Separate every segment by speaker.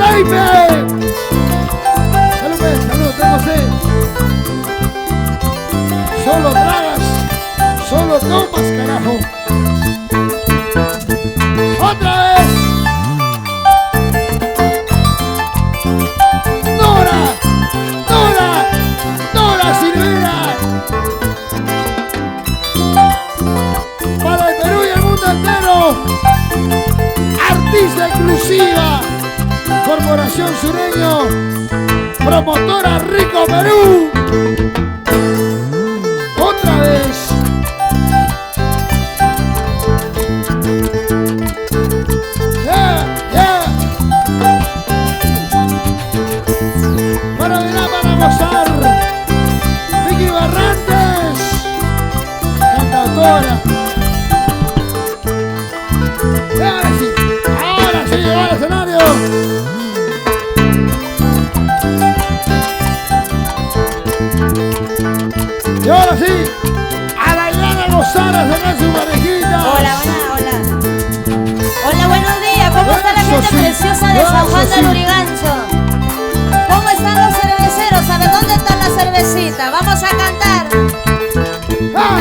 Speaker 1: Jaime. Salud, pues, salud, tengo sed. Solo tragas, solo tomas, carajo. Otra vez. Nora, Nora, Nora Silvera. Para el Perú y el mundo entero. Artista exclusiva. Corporación Sureño. Promotora Rico Perú. Otra vez. Yeah, yeah. Para bailar, para gozar. Vicky Barrantes, cantautora. Y ahora sí llegó al escenario. Y ahora sí, a bailar, a gozar, a sacar sus parejitas.
Speaker 2: Hola, hola. Hola, buenos días. ¿Cómo está la gente preciosa de San Juan del Lurigancho? ¿Cómo están los cerveceros? A ver, ¿dónde está la cervecita? Vamos a cantar.
Speaker 1: ¡Ah!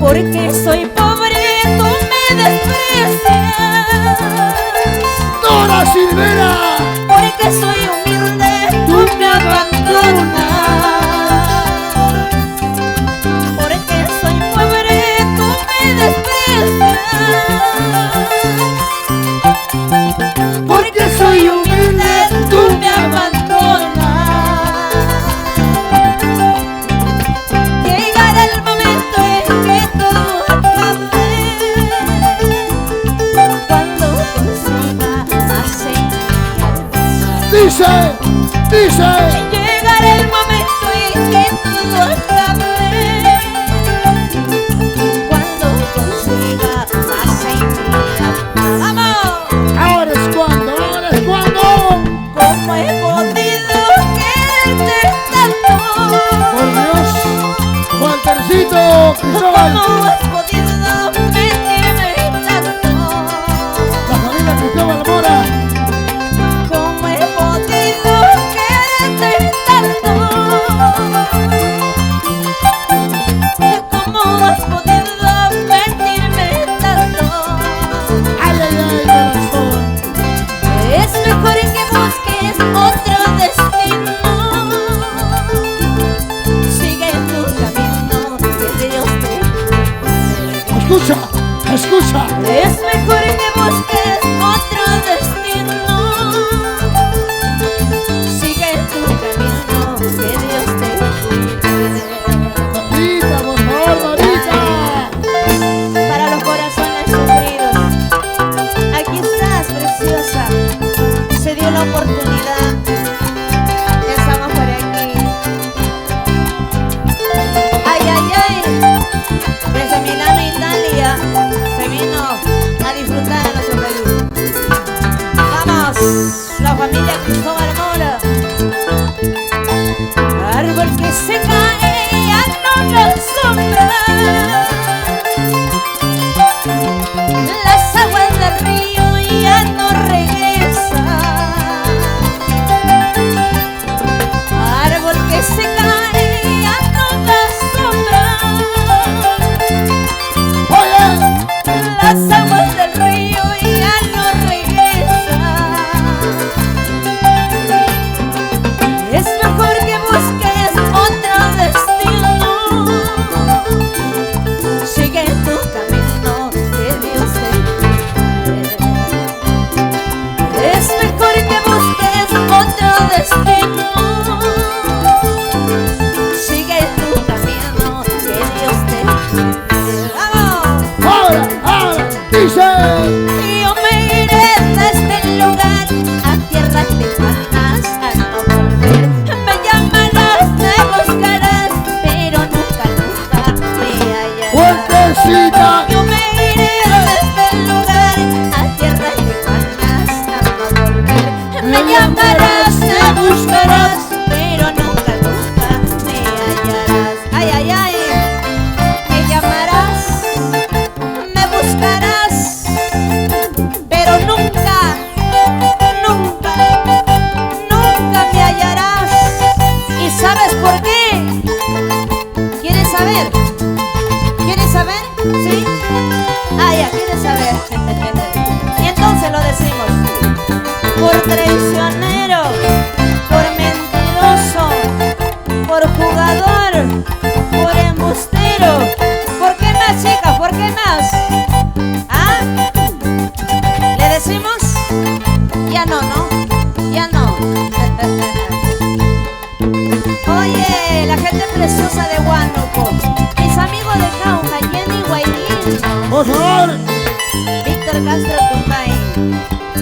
Speaker 2: Porque soy pobre, tú me desprecias.
Speaker 1: ¡Nora Silvera!
Speaker 2: Porque soy humilde, tú me abandonas. Porque soy pobre, tú me desprecias. Porque soy humilde, tú me abandonas. Llegará el momento en que todo acabe. Cuando consiga aceptar.
Speaker 1: Dice.
Speaker 2: Llegará el momento en que todo acabe. Cuando consiga aceptar. ¡Vamos!
Speaker 1: Ahora es cuando, ahora es cuando.
Speaker 2: ¿Cómo he podido quererte tanto?
Speaker 1: Por Dios, Waltercito Cristóbal,
Speaker 2: ¿Cómo has podido mentirme tanto?
Speaker 1: la familia Cristóbal Mora.
Speaker 2: ¿Cómo he podido quererte tanto? ¿Cómo has podido mentirme tanto?
Speaker 1: Ay, ay, ay, corazón.
Speaker 2: Es mejor que busques otro destino. Sigue tu camino, que Dios te cuide.
Speaker 1: Escucha, escucha.
Speaker 2: Es mejor que busques otro destino. Sigue tu camino, que Dios te cuide.
Speaker 1: Dorita, por favor, Dorita.
Speaker 2: Para los corazones sufridos, aquí estás, preciosa. Se dio la oportunidad. Estamos por aquí. Ay, ay, ay. Desde Milano, Italia, se vino a disfrutar de nuestro Perú. Vamos, la familia Cristóbal Mora. Árbol que se cae, ya no la sombra. Las aguas del río ya no regresan. Árbol que se cae, ya no da sombra.
Speaker 1: Oye,
Speaker 2: Las aguas del río ya no regresan. Es mejor que busques otro destino. Sigue tu camino, que Dios te cuide. Es mejor que busques otro destino. Sigue tu camino, que Dios te cuide. ¡Vamos!
Speaker 1: ahora, dice.
Speaker 2: Yo me iré de este lugar a tierra lejanas a no volver. Me llamarás, me buscarás, pero nunca, nunca me hallarás.
Speaker 1: Fuertecita.
Speaker 2: Yo me iré de este lugar a tierra lejanas a no volver. Me llamarás, me buscarás, pero nunca, nunca me hallarás. Ay, ay, ay. Me llamarás, me buscarás, pero nunca, nunca Y entonces lo decimos: por traicionero, por mentiroso, por jugador, por embustero. ¿Por qué más, chicas? ¿Por qué más? ¿Ah? ¿Le decimos? Ya no, ¿no? Ya no. Oye, la gente preciosa de Huánuco, mis amigos de Cauca, Jenny Guaylín,
Speaker 1: Por favor,
Speaker 2: Víctor Castro Tumbay,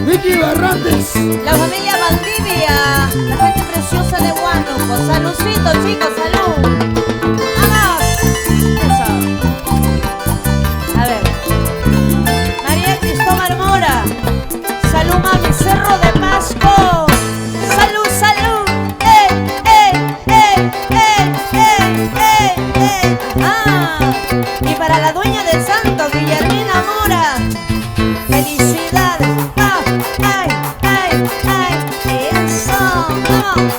Speaker 1: Vicky Barrantes.
Speaker 2: la familia Valdivia, la gente preciosa de Huánuco. Saludcito, chicos, salud. ¡Vamos! Eso. A ver. María Cristóbal Mora. Salud, mami. Cerro de Pasco. Salud, salud. Y para la dueña del santo, Guillermina Mora. Felicidades. Ay, ay, ay. Eso. Vamos.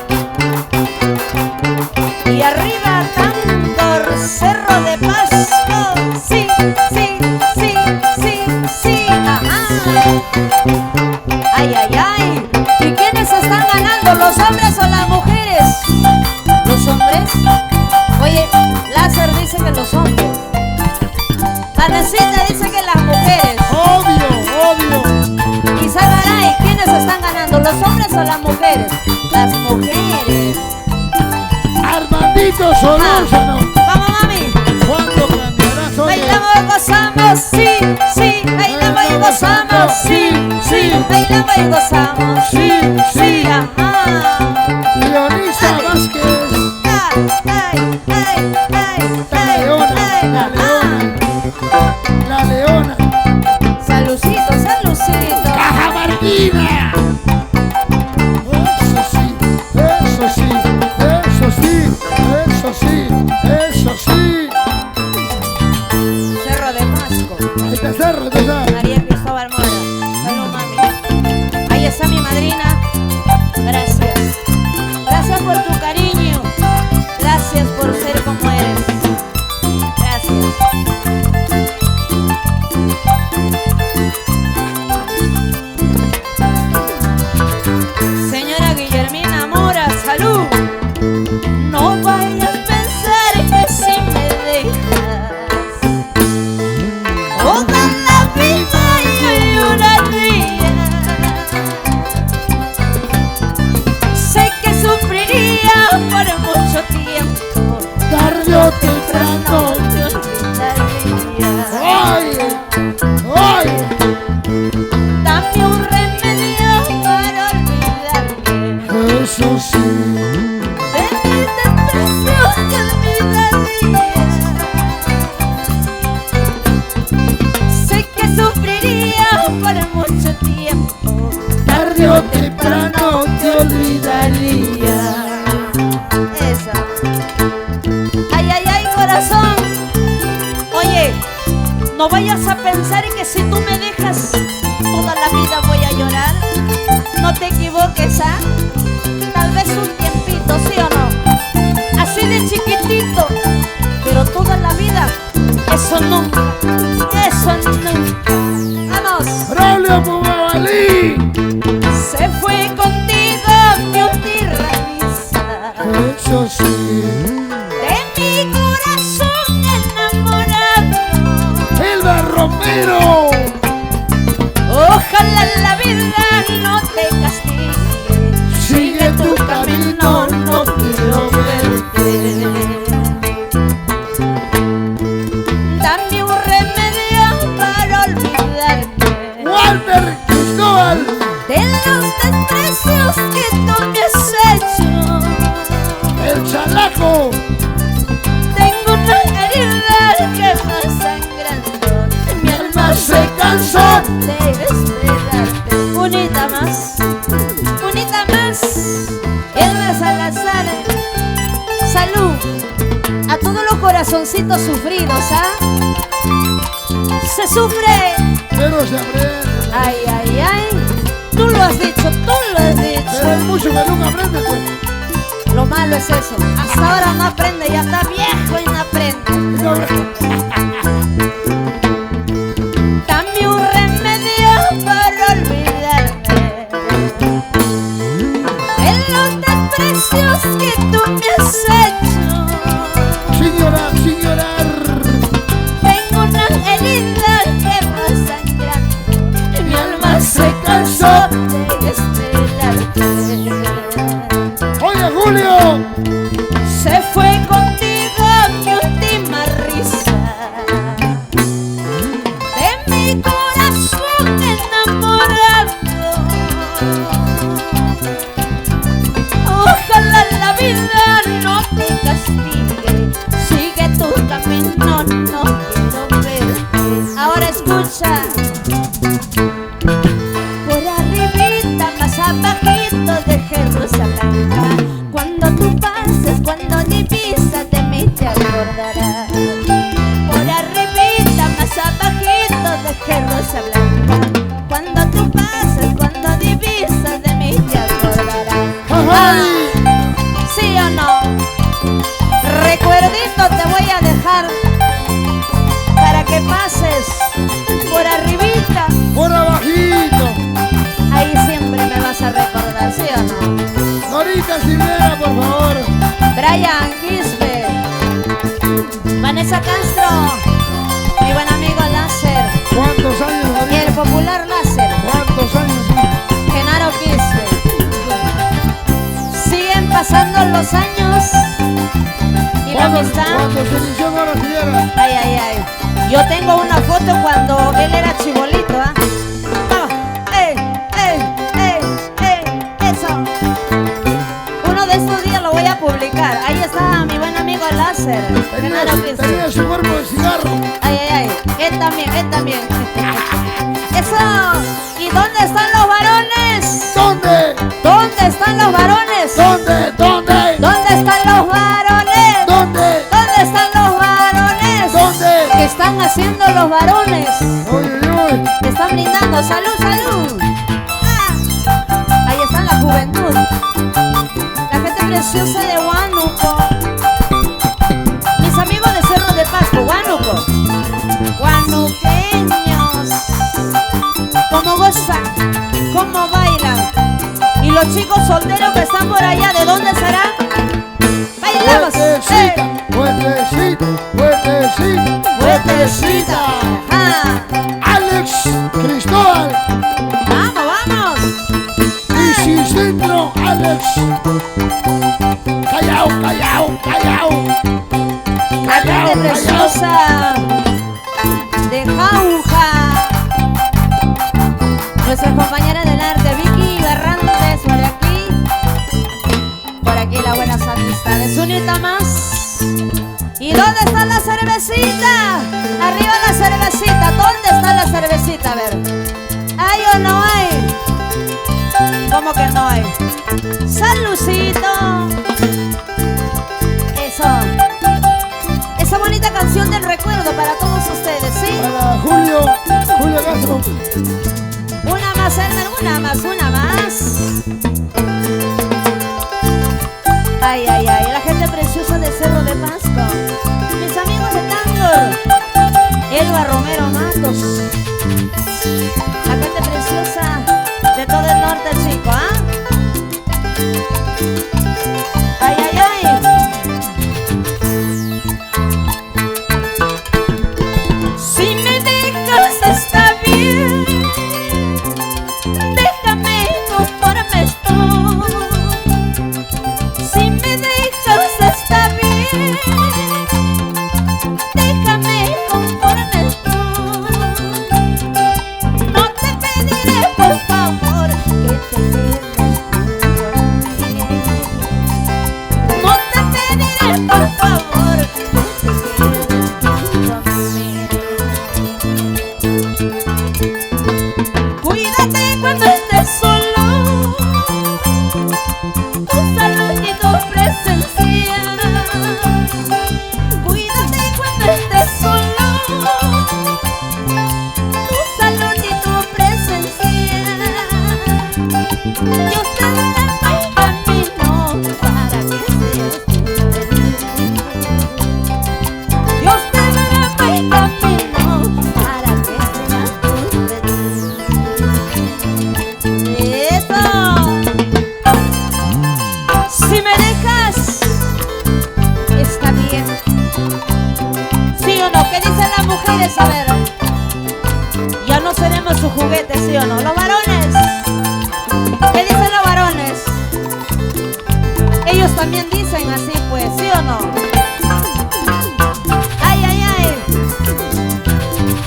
Speaker 2: Y arriba Tángor, Cerro de Pasco. Sí, sí, sí, sí, sí. Ajá. Ay, ay, ay. ¿Y quiénes están ganando? ¿Los hombres o las mujeres? ¿Los hombres? Oye, Láser dice que los hombres. Vanessita dice que las mujeres.
Speaker 1: Obvio, obvio.
Speaker 2: Y Sagaray, ¿quiénes están ganando? ¿Los hombres o las mujeres? Las mujeres.
Speaker 1: Armandito Solórzano.
Speaker 2: Vamos, mami.
Speaker 1: ¿Cuándo cambiará Sonia?
Speaker 2: Bailamos y gozamos, sí, sí. Bailamos y gozamos, sí, sí. Bailamos y gozamos,
Speaker 1: Sí, sí.
Speaker 2: ajá.
Speaker 1: Leonisa Vázquez.
Speaker 2: Ay, ay, ay, ay,
Speaker 1: La leona,
Speaker 2: ay,
Speaker 1: la leona. La leona.
Speaker 2: Salucito, salucito.
Speaker 1: Cajamarquina. Eso sí, eso sí, eso sí, eso sí, eso sí.
Speaker 2: Cerro de Pasco.
Speaker 1: Ahí está Cerro, ahí está.
Speaker 2: María Cristóbal Mora. Salud, mami. Ahí está mi madrina. Gracias. Gracias por tu cariño. Gracias por ser como eres. Gracias. Señora Guillermina Mora, salud. No vayas a pensar que si me dejas, toda la vida yo lloraría. Sé que sufriría por mucho tiempo,
Speaker 1: Tarde o temprano.
Speaker 2: te olvidaría.
Speaker 1: ¡Ay! ¡Ay!
Speaker 2: Dame un remedio para olvidarme.
Speaker 1: Eso sí.
Speaker 2: De mis desprecios te olvidaría. Sé que sufriría por mucho tiempo,
Speaker 1: Tarde o temprano te olvidaría.
Speaker 2: Eso. Ay, ay, ay, corazón. Oye, no vayas a pensar que si tú me dejas, toda la vida voy a llorar. No te equivoques, ¿ah? Tal vez un tiempito, ¿sí o no? Así de chiquitito, pero toda la vida, eso nunca, eso nunca. Vamos.
Speaker 1: ¡Braulio Mubabalí!
Speaker 2: Se fue contigo mi ultirrevisa.
Speaker 1: Eso sí.
Speaker 2: De mi corazón enamorado.
Speaker 1: ¡Elba Romero!
Speaker 2: Ojalá la vida no te castigue.
Speaker 1: Sigue tu camino, no quiero verte.
Speaker 2: Dame un remedio para olvidarte
Speaker 1: Walter Cristóbal.
Speaker 2: de los desprecios que tú me has hecho.
Speaker 1: El Chalaco.
Speaker 2: Tengo una herida que va sangrando. Mi alma
Speaker 1: Se cansó.
Speaker 2: de esperarte. Unita más, unita más. Elmer Salazar. Salud a todos los corazoncitos sufridos, ¿ah? Se sufre.
Speaker 1: Pero se aprende.
Speaker 2: Ay, ay, ay. Tú lo has dicho, tú lo has dicho.
Speaker 1: Pero hay mucho que nunca aprende, pues.
Speaker 2: Lo malo es eso. Hasta ahora no aprende, ya está viejo y no aprende.
Speaker 1: No,
Speaker 2: Dame un remedio
Speaker 1: Eso.
Speaker 2: debes esperarte.
Speaker 1: Oye, Julio.
Speaker 2: Se fue contigo mi última risa de mi corazón enamorado. Ojalá la vida no te castigue, sigue tu camino, no quiero verte. Ahora escucha. Por arribita, más abajito, dejé rosa blanca. Cuando tú pases, cuando divisas de mí te acordarás. Por arribita, más abajito, dejé rosa blanca. Cuando tú pases, cuando divisas de mí te acordarás.
Speaker 1: Ajá.
Speaker 2: ¿Sí o no? Recuerdito te voy a dejar para que pases por arribita.
Speaker 1: Por abajito.
Speaker 2: Ahí siempre me vas a recordar, ¿sí o no?
Speaker 1: Norita Silvera, por favor.
Speaker 2: Brian Quispe, Vanessa Castro, mi buen amigo Láser
Speaker 1: ¿Cuántos años,
Speaker 2: y
Speaker 1: Norita?
Speaker 2: el popular Láser,
Speaker 1: ¿Cuántos años?
Speaker 2: Genaro Quispe. Siguen pasando los años y la amistad.
Speaker 1: Cuando se inició Nora Sierra.
Speaker 2: Ay, ay, ay. Yo tengo una foto cuando él era chibolito, ¿ah? Eso. Uno de estos días lo voy a publicar. Ahí está mi buen amigo Láser. Genaro Quispe.
Speaker 1: Tenía su cuerpo de cigarro.
Speaker 2: Ay, ay, ay. Él también, él también. Eso. ¿Y dónde están los varones?
Speaker 1: ¿Dónde?
Speaker 2: ¿Dónde están los varones?
Speaker 1: ¿Dónde? ¿Dónde?
Speaker 2: ¿Dónde están los varones?
Speaker 1: ¿Dónde?
Speaker 2: ¿Dónde están los varones?
Speaker 1: ¿Dónde?
Speaker 2: ¿Qué están haciendo los varones?
Speaker 1: Oye, oye.
Speaker 2: Te están brindando. ¡Salud, salud! Ah. Ahí está la juventud. La gente preciosa de Huánuco. Mis amigos de Cerro de Pasco, Huánuco. Huanuqueños. Cómo gozan, cómo bailan. Y los chicos solteros que están por allá, ¿de dónde serán? ¡Bailamos!
Speaker 1: Fuertecita, fuertecita, fuertecita, fuertecita.
Speaker 2: ¡Ah!
Speaker 1: Alex Cristóbal.
Speaker 2: ¡Vamos, vamos!
Speaker 1: Easy Centro, Alex. Callao, callao, callao.
Speaker 2: La gente preciosa de Jauja. Nuestra compañera del arte, Vicky Berrantes, por aquí las buenas amistades. Unita más. ¿Y dónde está la cervecita? Arriba la cervecita. ¿Dónde está la cervecita? A ver. ¿Hay o no hay? ¿Cómo que no hay? ¡Saludcito! Eso. Esa bonita canción del recuerdo para todos ustedes, ¿sí?
Speaker 1: Para Julio Castro.
Speaker 2: Una más, Herman, una más, una más. Ay, ay, ay, la gente preciosa de Cerro de Pasco. Mis amigos de Tangor. Elba Romero Matos. La gente preciosa de todo el norte, chico, ¿ah? Ay, ay, ay. Si me dejas está bien. Déjame conforme estoy. Si me dejas está bien. Déjame conforme estoy. No te pediré por favor que te quedes conmigo. No te pediré por favor que te quedes conmigo. Cuídate cuando estés solo. Tu salud y tu presencia. Cuídate cuando estés solo. Tu salud y tu presencia. Dios te dará el camino para que seas feliz. Dios te dará el camino para que seas feliz. Eso. Si me dejas, está bien. ¿Sí o no? ¿Qué dicen las mujeres? A ver. Ya no seremos su juguete, ¿sí o no? Los varones. ellos también dicen así, pues, ¿sí o no? Ay, ay, ay.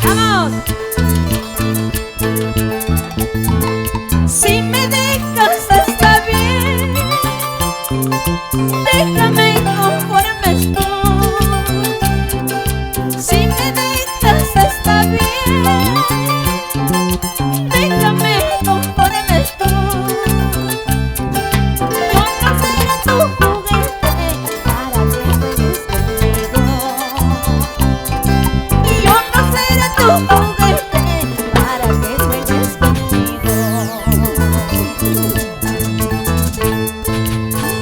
Speaker 2: Vamos. Si me dejas está bien, déjame conforme estoy. Si me dejas está bien, déjame conforme estoy. Yo no seré tu juguete para que juegues conmigo. Yo no seré tu juguete para que juegues conmigo.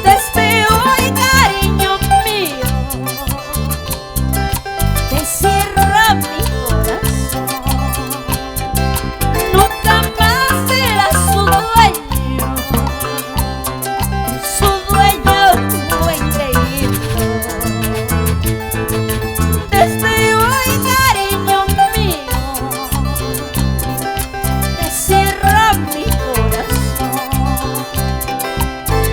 Speaker 2: Desde hoy, cariño mío, te cierro mi corazón. Nunca más serás su dueño tu engreído. Desde hoy, cariño mío, te cierro mi corazón.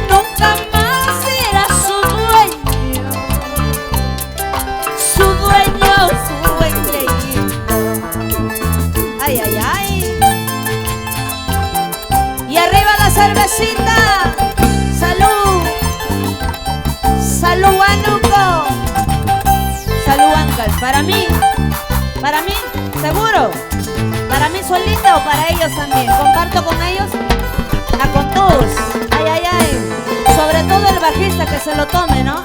Speaker 2: Nunca más serás su dueño su engreído. Ay, ay, ay. Y arriba la cervecita. Salud. Salud, Anuco. Salud, Uncle. Para mí, seguro. Para mí solita o para ellos también. Comparto con ellos. Con todos. Ay, ay, ay. Sobre todo el bajista que se lo tome, ¿no?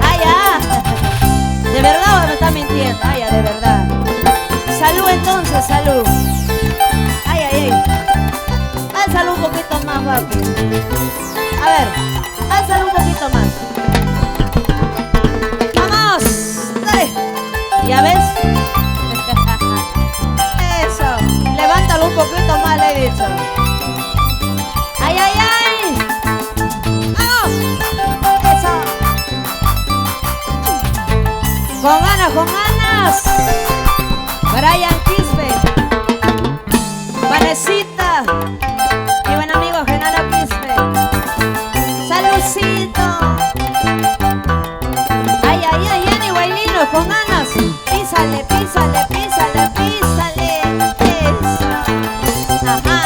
Speaker 2: Ay, ya. ¿De verdad o me está mintiendo? Ay, ya, de verdad. Salud entonces, salud. Ay, ay, ay. Álzalo un poquito más, papi. A ver, álzalo un poquito más. ¡Vamos! ¡Dale! ¿Ya ves? Eso. Levántalo un poquito más, le he dicho. ¡Ay, ay, ay! ¡Vamos! Eso. Con ganas, con ganas. Brian Quispe, Vanesita, mi buen amigo Genaro Quispe. Saludcito. Ay, ay, ay, Ani Guaylino, con ganas. Písale, písale, písale, písale. Eso. Ajá.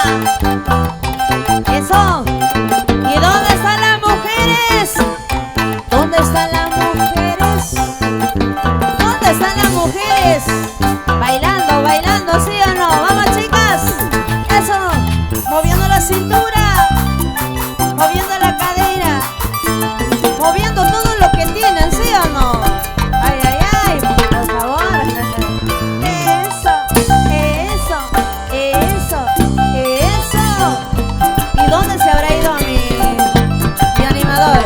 Speaker 2: Eso. ¿Y dónde están las mujeres? ¿Dónde están las mujeres? ¿Dónde están las mujeres? Bailando, bailando, ¿sí o no? Vamos, chicas. Eso. Moviendo la cintura. Moviendo la cadera. Moviendo todo lo que tienen, ¿sí o no? Ay, ay, ay. Por favor. Eso. Eso. Eso. Eso. ¿Y dónde se habrá ido mi animador?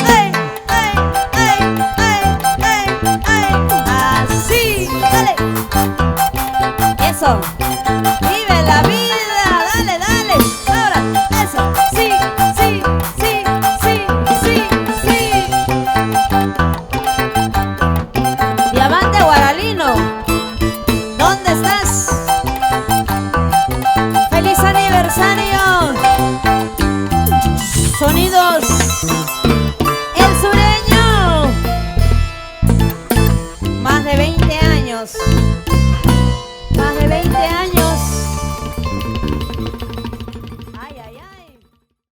Speaker 2: ¡Ay, ay, ay, ay, ay, ay! Así. Dale. Eso.